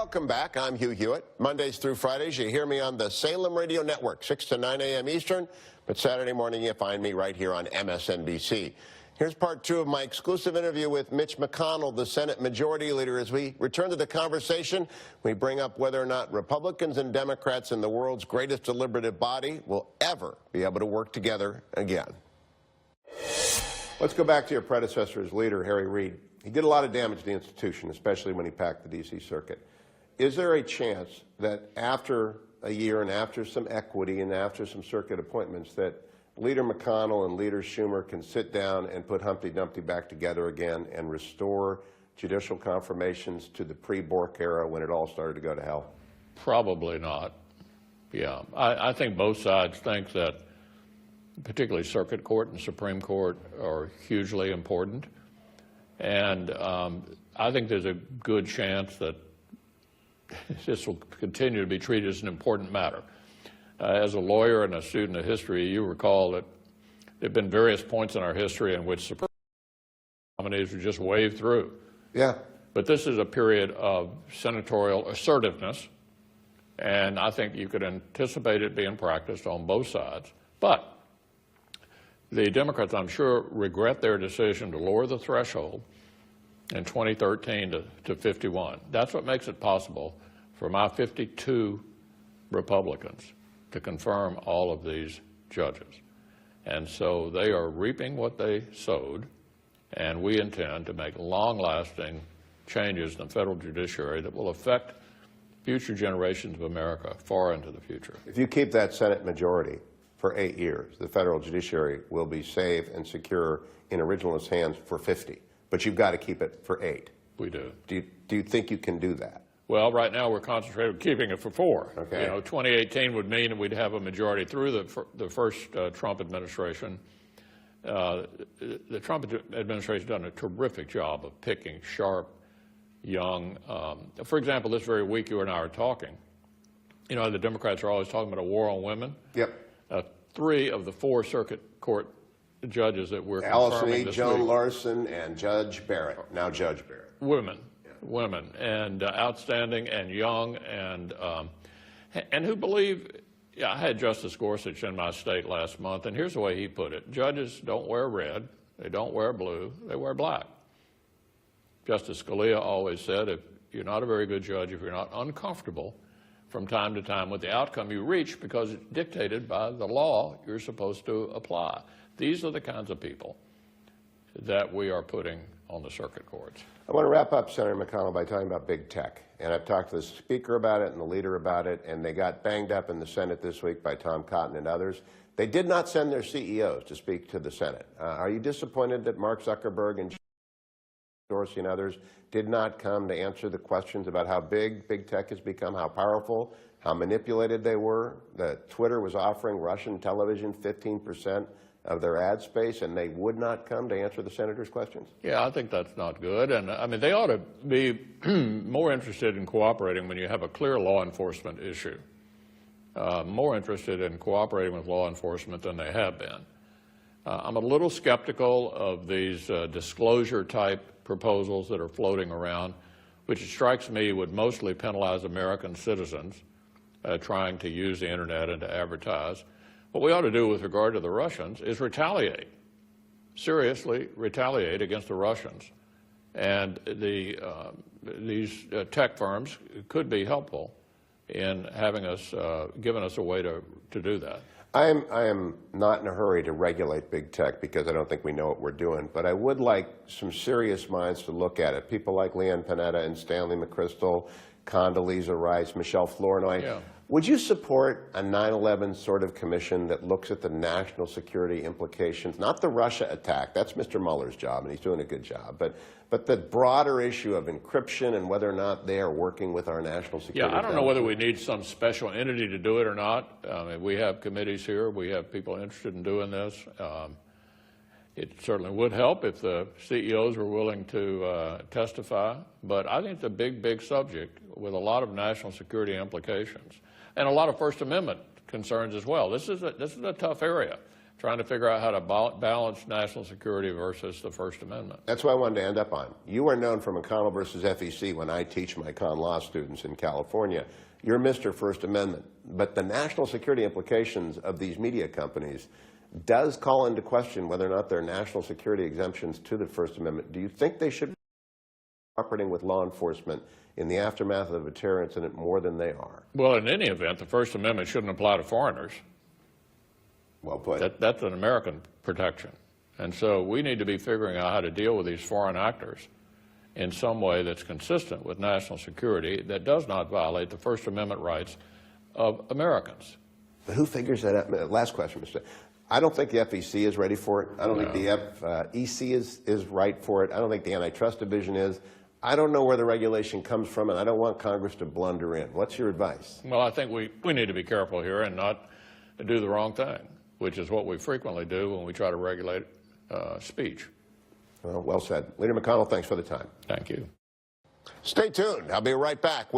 Welcome back. I'm Hugh Hewitt. Mondays through Fridays, you hear me on the Salem Radio Network, 6 to 9 a.m. Eastern. But Saturday morning, you find me right here on MSNBC. Here's part 2 of my exclusive interview with Mitch McConnell, the Senate Majority Leader. As we return to the conversation, we bring up whether or not Republicans and Democrats in the world's greatest deliberative body will ever be able to work together again. Let's go back to your predecessor as leader, Harry Reid. He did a lot of damage to the institution, especially when he packed the D.C. Circuit. Is there a chance that after a year and after some equity and after some circuit appointments that Leader McConnell and Leader Schumer can sit down and put Humpty Dumpty back together again and restore judicial confirmations to the pre-Bork era when it all started to go to hell? Probably not. Yeah, I think both sides think that particularly Circuit Court and Supreme Court are hugely important. And I think there's a good chance that this will continue to be treated as an important matter. As a lawyer and a student of history, you recall that there have been various points in our history in which Supreme Court nominees were just waved through. Yeah. But this is a period of senatorial assertiveness, and I think you could anticipate it being practiced on both sides. But the Democrats, I'm sure, regret their decision to lower the threshold in 2013 to 51. That's what makes it possible for my 52 Republicans to confirm all of these judges. And so they are reaping what they sowed, and we intend to make long-lasting changes in the federal judiciary that will affect future generations of America far into the future. If you keep that Senate majority for 8 years, the federal judiciary will be safe and secure in originalist hands for 50. But you've got to keep it for 8. We do. Do you think you can do that? Well, right now we're concentrated on keeping it for 4. Okay. You know, 2018 would mean that we'd have a majority through the first Trump administration. The Trump administration has done a terrific job of picking sharp, young. For example, this very week you and I are talking. You know, the Democrats are always talking about a war on women. Yep. 3 of the 4 circuit court judges that we're Allison confirming E. this Joan week. Larson and Judge Barrett, now Judge Barrett. Women. Women, and outstanding and young, and who believe. Yeah, I had Justice Gorsuch in my state last month, and here's the way he put it: judges don't wear red, they don't wear blue, they wear black. Justice Scalia always said, if you're not a very good judge, if you're not uncomfortable from time to time with the outcome you reach because it's dictated by the law you're supposed to apply. These are the kinds of people that we are putting on the circuit courts. I want to wrap up, Senator McConnell, by talking about big tech. And I've talked to the Speaker about it and the Leader about it, and they got banged up in the Senate this week by Tom Cotton and others. They did not send their CEOs to speak to the Senate. Are you disappointed that Mark Zuckerberg and Dorsey and others did not come to answer the questions about how big tech has become, how powerful, how manipulated they were? That Twitter was offering Russian television 15% of their ad space, and they would not come to answer the senator's questions? Yeah, I think that's not good. And I mean, they ought to be more interested in cooperating when you have a clear law enforcement issue. More interested in cooperating with law enforcement than they have been. I'm a little skeptical of these disclosure-type proposals that are floating around, which it strikes me would mostly penalize American citizens trying to use the internet and to advertise. What we ought to do with regard to the Russians is retaliate, seriously retaliate against the Russians. And these tech firms could be helpful in having us, giving us a way to do that. I am not in a hurry to regulate big tech because I don't think we know what we're doing, but I would like some serious minds to look at it. People like Leanne Panetta and Stanley McChrystal, Condoleezza Rice, Michelle Flournoy. Yeah. Would you support a 9/11 sort of commission that looks at the national security implications, not the Russia attack, that's Mr. Mueller's job and he's doing a good job, but the broader issue of encryption and whether or not they are working with our national security? Yeah, I don't know whether we need some special entity to do it or not. I mean, we have committees here, we have people interested in doing this. It certainly would help if the CEOs were willing to testify, but I think it's a big subject with a lot of national security implications and a lot of First Amendment concerns as well. This is a tough area, trying to figure out how to balance national security versus the First Amendment. That's what I wanted to end up on. You are known for McConnell versus FEC when I teach my con law students in California. You're Mr. First Amendment. But the national security implications of these media companies does call into question whether or not there are national security exemptions to the First Amendment. Do you think they should be cooperating with law enforcement in the aftermath of a terror incident more than they are? Well, in any event, the First Amendment shouldn't apply to foreigners. Well put. That's an American protection. And so we need to be figuring out how to deal with these foreign actors in some way that's consistent with national security that does not violate the First Amendment rights of Americans. Who figures that out? Last question, Mr. I don't think the FEC is ready for it. I don't think the FEC is right for it. I don't think the Antitrust Division is. I don't know where the regulation comes from, and I don't want Congress to blunder in. What's your advice? Well, I think we need to be careful here and not do the wrong thing, which is what we frequently do when we try to regulate speech. Well said. Leader McConnell, thanks for the time. Thank you. Stay tuned. I'll be right back.